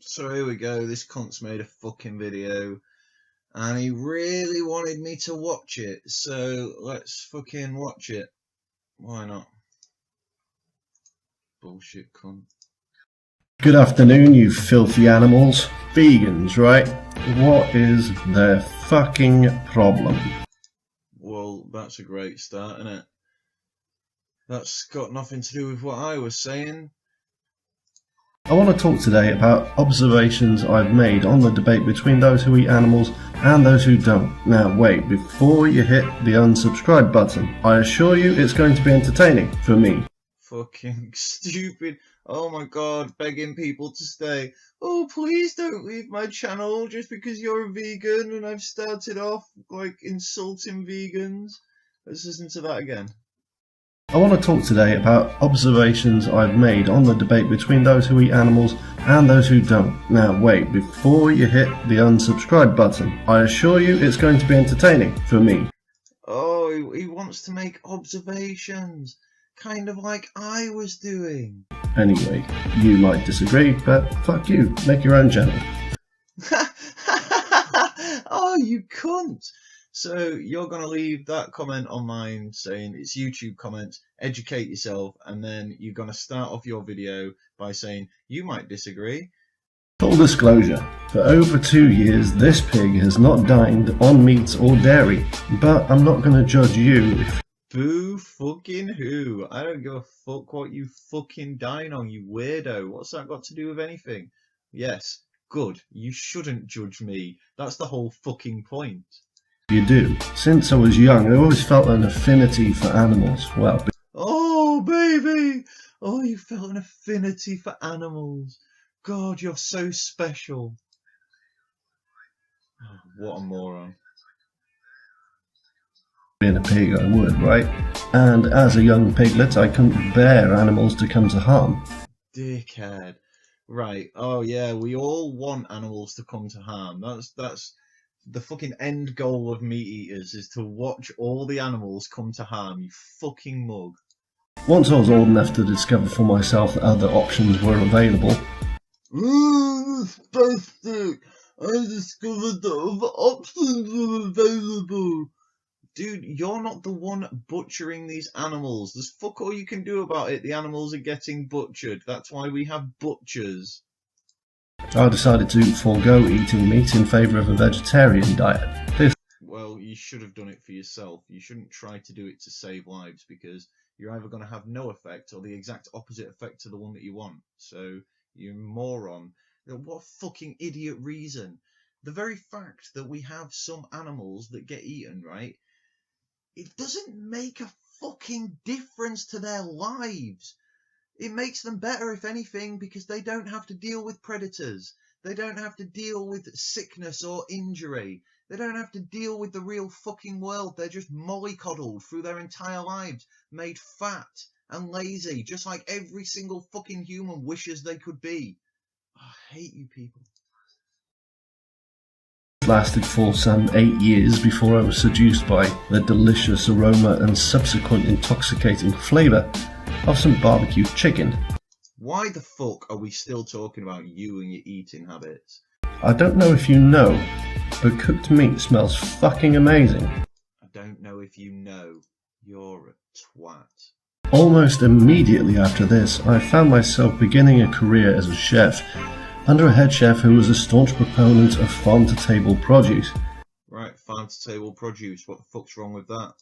So here we go, this cunt's made a fucking video and he really wanted me to watch it, so let's fucking watch it. Why not? Bullshit cunt. Good afternoon, you filthy animals. Vegans, right? What is their fucking problem? Well, that's a great start, isn't it? That's got nothing to do with what I was saying. I want to talk today about observations I've made on the debate between those who eat animals and those who don't. Now wait, before you hit the unsubscribe button, I assure you it's going to be entertaining for me. Fucking stupid. Oh my god, begging people to stay. Oh, please don't leave my channel just because you're a vegan and I've started off like insulting vegans. Let's listen to that again. I want to talk today about observations I've made on the debate between those who eat animals and those who don't. Now wait, before you hit the unsubscribe button, I assure you it's going to be entertaining for me. Oh, he wants to make observations, kind of like I was doing. Anyway, you might disagree, but fuck you, make your own channel. Oh, you cunt! So you're going to leave that comment on mine saying it's YouTube comments, educate yourself, and then you're going to start off your video by saying you might disagree. Full disclosure, for over 2 years this pig has not dined on meat or dairy, but I'm not going to judge you if... Boo fucking who? I don't give a fuck what you fucking dine on, you weirdo. What's that got to do with anything? Yes, good. You shouldn't judge me. That's the whole fucking point. You do. Since I was young, I always felt an affinity for animals. Well, oh, baby! Oh, you felt an affinity for animals. God, you're so special. Oh, what a moron. being a pig, I would, right? And as a young piglet, I couldn't bear animals to come to harm. Dickhead. Right. Oh, yeah, we all want animals to come to harm. That's the fucking end goal of meat eaters, is to watch all the animals come to harm, you fucking mug. Once I was old enough to discover for myself that other options were available. Ooh, spastic! I discovered that other options were available. Dude, you're not the one butchering these animals. There's fuck all you can do about it. The animals are getting butchered. That's why we have butchers. I decided to forego eating meat in favour of a vegetarian diet. Well, you should have done it for yourself. You shouldn't try to do it to save lives, because you're either going to have no effect or the exact opposite effect to the one that you want. So, you moron. What fucking idiot reason. The very fact that we have some animals that get eaten, right? It doesn't make a fucking difference to their lives. It makes them better, if anything, because they don't have to deal with predators. They don't have to deal with sickness or injury. They don't have to deal with the real fucking world. They're just mollycoddled through their entire lives, made fat and lazy, just like every single fucking human wishes they could be. Oh, I hate you people. Lasted for some 8 years before I was seduced by the delicious aroma and subsequent intoxicating flavour of some barbecue chicken. Why the fuck are we still talking about you and your eating habits? I don't know if you know, but cooked meat smells fucking amazing. I don't know if you know. You're a twat. Almost immediately after this, I found myself beginning a career as a chef, under a head chef who was a staunch proponent of farm-to-table produce. Right, farm-to-table produce, what the fuck's wrong with that?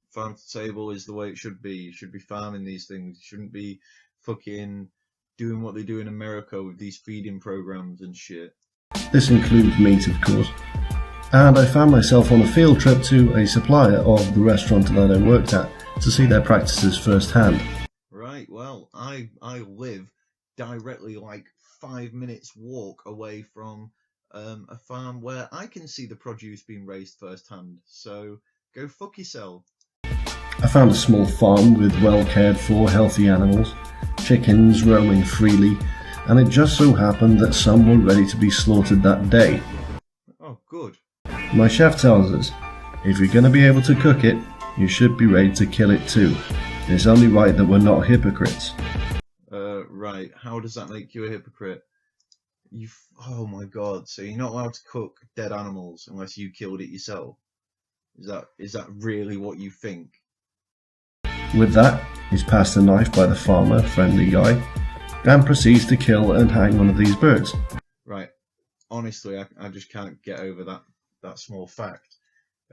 Farm-to-table is the way it should be. You should be farming these things. You shouldn't be fucking doing what they do in America with these feeding programs and shit. This includes meat, of course. And I found myself on a field trip to a supplier of the restaurant that I worked at to see their practices firsthand. Right, well, I live directly like 5 minutes walk away from a farm where I can see the produce being raised firsthand. So go fuck yourself. I found a small farm with well cared for healthy animals, chickens roaming freely, and it just so happened that some were ready to be slaughtered that day. Oh, good. My chef tells us, if you're going to be able to cook it, you should be ready to kill it too. It's only right that we're not hypocrites. Right, how does that make you a hypocrite? Oh my god! So you're not allowed to cook dead animals unless you killed it yourself. Is that really what you think? With that, he's passed the knife by the farmer, friendly guy, and proceeds to kill and hang one of these birds. Right. Honestly, I just can't get over that small fact.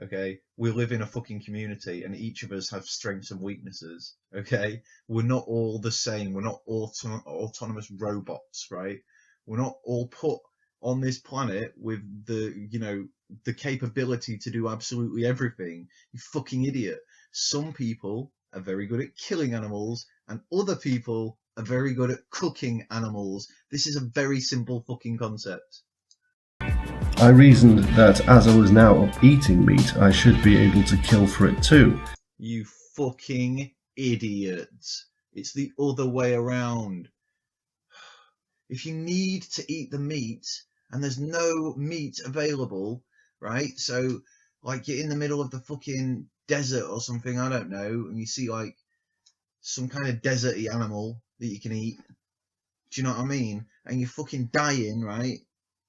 Okay, we live in a fucking community, and each of us have strengths and weaknesses. Okay, we're not all the same. We're not autonomous robots, right? We're not all put on this planet with the capability to do absolutely everything. You fucking idiot. Some people are very good at killing animals, and other people are very good at cooking animals. This is a very simple fucking concept. I reasoned that as I was now eating meat, I should be able to kill for it too. You fucking idiots. It's the other way around. If you need to eat the meat and there's no meat available, right? So, like, you're in the middle of the fucking desert or something, I don't know, and you see, like, some kind of deserty animal that you can eat. Do you know what I mean? And you're fucking dying, right?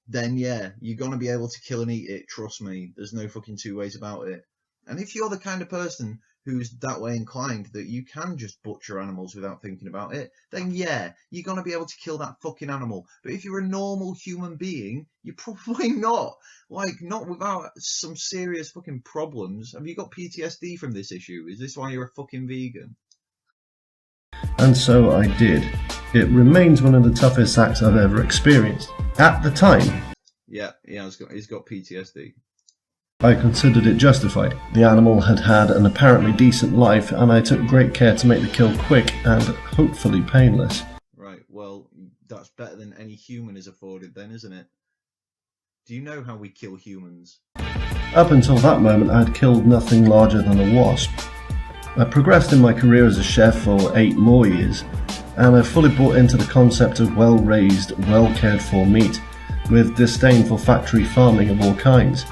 Then yeah, you're gonna be able to kill and eat it. Trust me. There's no fucking two ways about it. And if you're the kind of person who's that way inclined that you can just butcher animals without thinking about it, then yeah, you're gonna be able to kill that fucking animal. But if you're a normal human being, you're probably not. Like, not without some serious fucking problems. Have you got PTSD from this issue? Is this why you're a fucking vegan? And so I did. It remains one of the toughest acts I've ever experienced. At the time, Yeah, he's got PTSD. I considered it justified. The animal had had an apparently decent life, and I took great care to make the kill quick and hopefully painless. Right, well, that's better than any human is afforded then, isn't it? Do you know how we kill humans? Up until that moment, I had killed nothing larger than a wasp. I progressed in my career as a chef for 8 more years, and I fully bought into the concept of well-raised, well-cared-for meat, with disdain for factory farming of all kinds.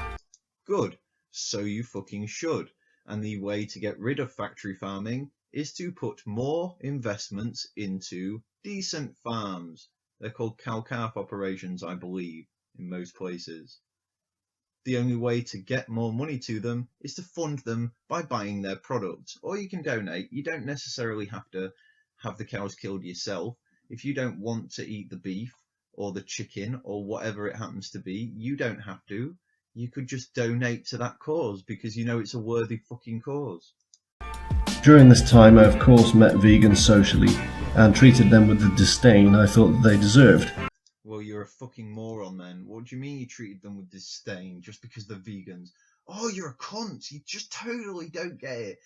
Good. So you fucking should. And the way to get rid of factory farming is to put more investments into decent farms. They're called cow-calf operations, I believe, in most places. The only way to get more money to them is to fund them by buying their products. Or you can donate. You don't necessarily have to have the cows killed yourself. If you don't want to eat the beef or the chicken or whatever it happens to be, you don't have to. You could just donate to that cause because you know it's a worthy fucking cause. During this time, I of course met vegans socially, and treated them with the disdain I thought that they deserved. Well, you're a fucking moron then. What do you mean you treated them with disdain just because they're vegans? Oh, you're a cunt. You just totally don't get it.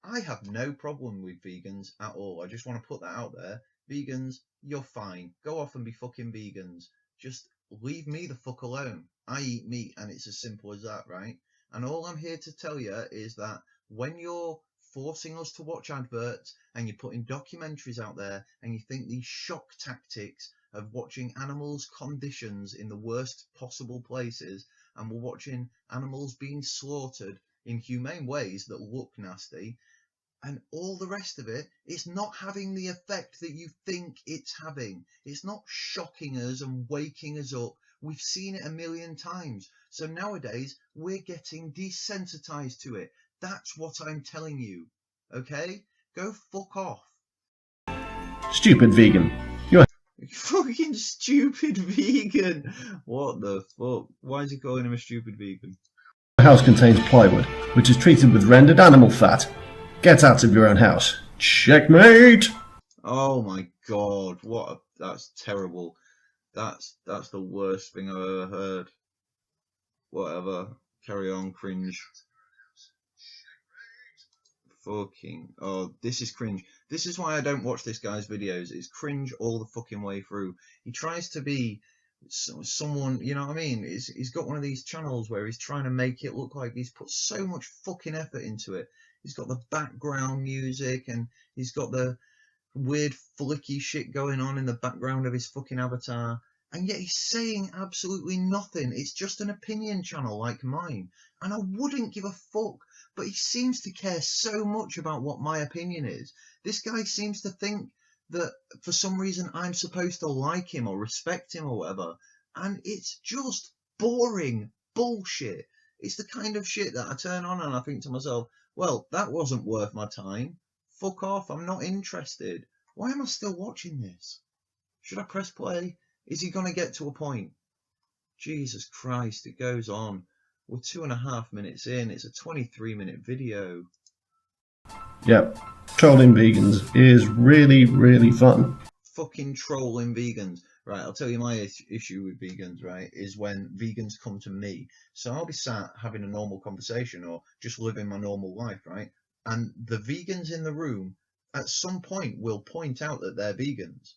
I have no problem with vegans at all. I just want to put that out there. Vegans, you're fine. Go off and be fucking vegans. Just leave me the fuck alone. I eat meat and it's as simple as that, right? And all I'm here to tell you is that when you're forcing us to watch adverts and you're putting documentaries out there and you think these shock tactics of watching animals' conditions in the worst possible places and we're watching animals being slaughtered in humane ways that look nasty, and all the rest of it, it's not having the effect that you think it's having. It's not shocking us and waking us up. We've seen it a million times. So nowadays, we're getting desensitized to it. That's what I'm telling you. Okay? Go fuck off. Stupid vegan. Your Fucking stupid vegan. What the fuck? Why is he calling him a stupid vegan? house contains plywood, which is treated with rendered animal fat. Get out of your own house. Checkmate! Oh my god, that's terrible. That's the worst thing I've ever heard. Whatever. Carry on, cringe. Fucking this is cringe. This is why I don't watch this guy's videos. It's cringe all the fucking way through. He tries to be someone, you know what I mean? He's got one of these channels where he's trying to make it look like he's put so much fucking effort into it. He's got the background music and he's got the weird flicky shit going on in the background of his fucking avatar, and yet he's saying absolutely nothing. It's just an opinion channel like mine, and I wouldn't give a fuck, but he seems to care so much about what my opinion is. This guy seems to think that for some reason I'm supposed to like him or respect him or whatever. And it's just boring bullshit. It's the kind of shit that I turn on and I think to myself, well, that wasn't worth my time. Fuck off, I'm not interested. Why am I still watching this? Should I press play? Is he going to get to a point? Jesus Christ, it goes on. We're 2.5 minutes in. It's a 23-minute video. Yep, trolling vegans is really, really fun. Fucking trolling vegans. Right, I'll tell you my issue with vegans, right, is when vegans come to me. So I'll be sat having a normal conversation or just living my normal life, right? And the vegans in the room at some point will point out that they're vegans.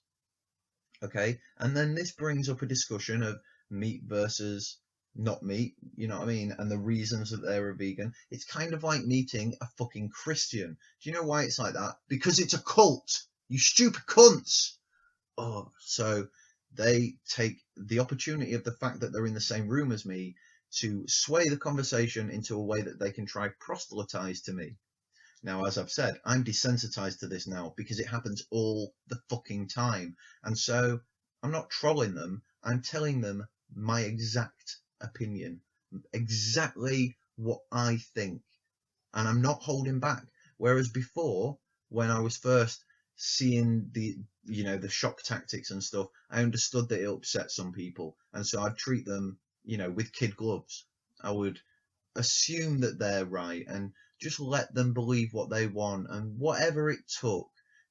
Okay, and then this brings up a discussion of meat versus not meat, you know what I mean, and the reasons that they're a vegan. It's kind of like meeting a fucking Christian. Do you know why it's like that? Because it's a cult, you stupid cunts. Oh, so they take the opportunity of the fact that they're in the same room as me to sway the conversation into a way that they can try proselytize to me. Now, as I've said, I'm desensitized to this now because it happens all the fucking time. And so I'm not trolling them. I'm telling them my exact opinion, exactly what I think. And I'm not holding back. Whereas before, when I was first seeing the shock tactics and stuff, I understood that it upset some people. And so I'd treat them, with kid gloves. I would assume that they're right and just let them believe what they want and whatever it took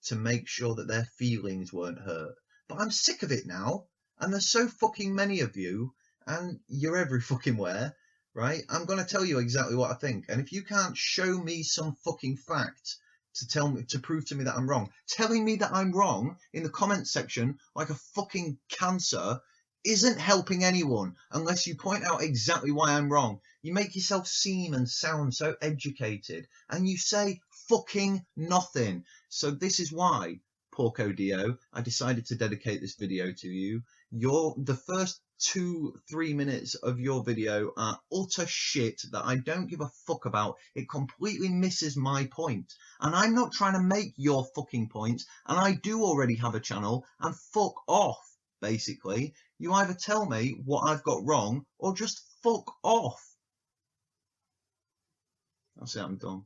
to make sure that their feelings weren't hurt. But I'm sick of it now, and there's so fucking many of you, and you're every fucking where, right? I'm going to tell you exactly what I think, and if you can't show me some fucking fact to prove to me that I'm wrong, telling me that I'm wrong in the comment section like a fucking cancer isn't helping anyone unless you point out exactly why I'm wrong. You make yourself seem and sound so educated, and you say fucking nothing. So this is why, Porco Dio, I decided to dedicate this video to you. The first 2-3 minutes of your video are utter shit that I don't give a fuck about. It completely misses my point. And I'm not trying to make your fucking points, and I do already have a channel, and fuck off, basically. You either tell me what I've got wrong or just fuck off. That's it, I'm done.